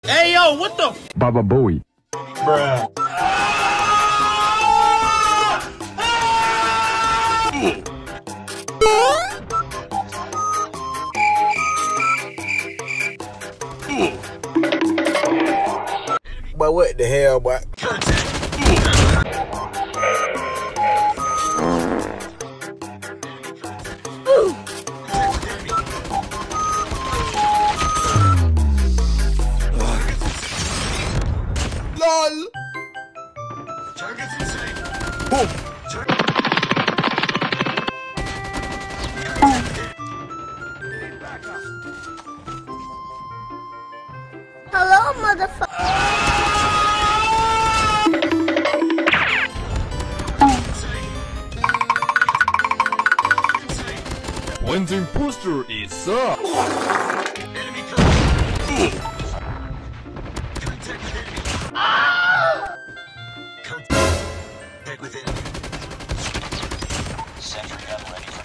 Hey, yo, what the? Baba Booey. Bruh. But what the hell, boy? LOL. Target's insane. Boom. Hello, motherfucker. When the imposter is up. Enemy contact. Contact with enemy. Contact with enemy. Sentry gun ready.